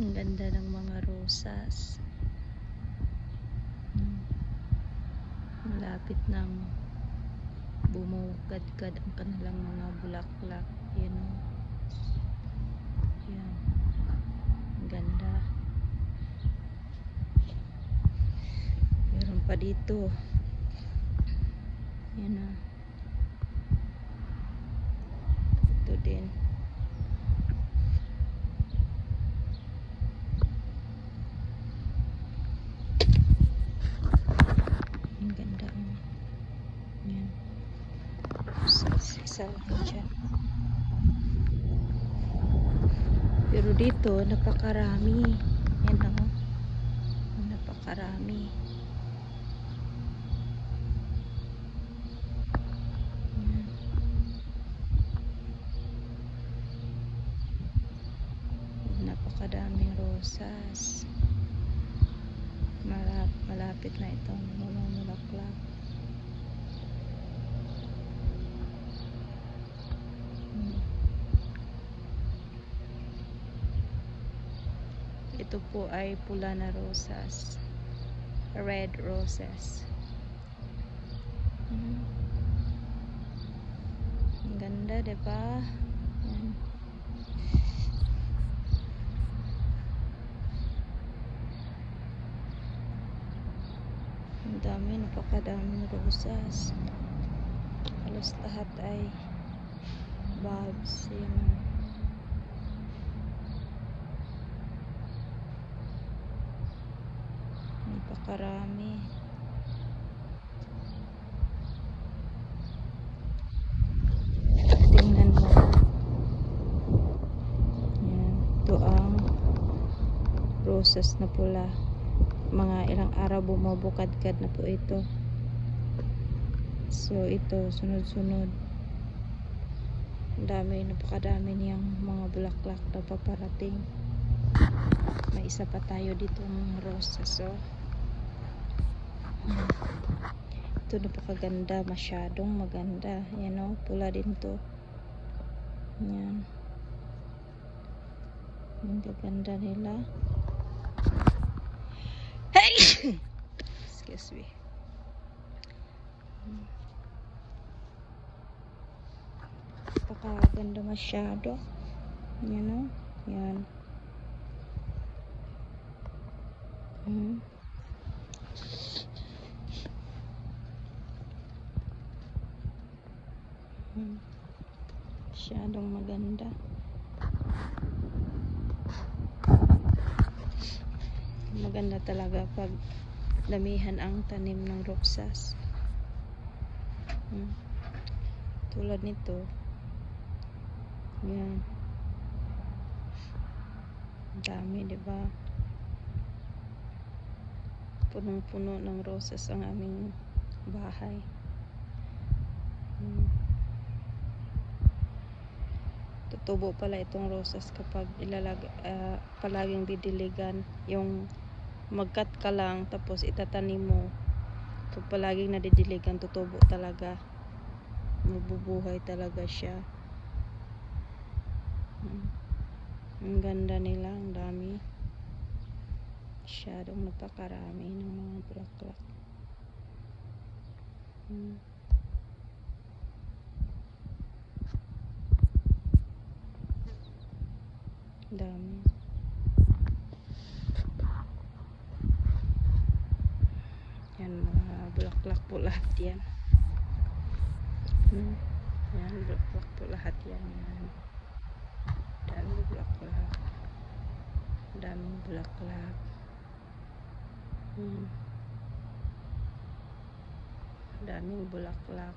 Ang ganda ng mga rosas. Malapit nang bumukadkad ang kanilang mga bulaklak. Yan o. Yan. Ang ganda. Meron pa dito. Yan o. Ito din. Ang ganda o. Yan. Isa lang dyan. Pero dito, napakarami. Yan o. Napakarami. Yan. Napakadaming rosas. Malapit na itong mamulaklak. Ito po ay pula na rosas, red roses. Ang ganda, diba? Yan. Ang dami, napakadaming rosas. Halos lahat ay bulbs. Yan. Napakarami. Tingnan mo. Yan. Ito ang rosas na pula. Mga ilang araw bumubukadkad na po ito. So ito, sunod-sunod. Ang dami, napakadami niyang mga bulaklak na paparating. May isa pa tayo dito ng rosas. So ito napakaganda, masyadong maganda. Yan o, pula din to. Yan. Ang ganda nila. Hey! Excuse me. Napakaganda masyado. Yan o. Yan. Masyadong maganda. Maganda talaga pag damihan ang tanim ng rosas. Tulad nito. Yan. Ang dami, diba? Punong-puno ng rosas ang aming bahay. Tutubo pala itong rosas kapag palaging didiligan. Yung magkat ka lang tapos itatanim mo. Pag palaging nadidiligan, tutubo talaga. Mabubuhay talaga siya. Ang ganda nila, ang dami. Masyadong napakarami ng mga bulaklak. Dami. Yan, mga bulaklak po lahat yan. Yan, bulaklak po lahat yan. Daming bulaklak. Daming bulaklak. Daming bulaklak.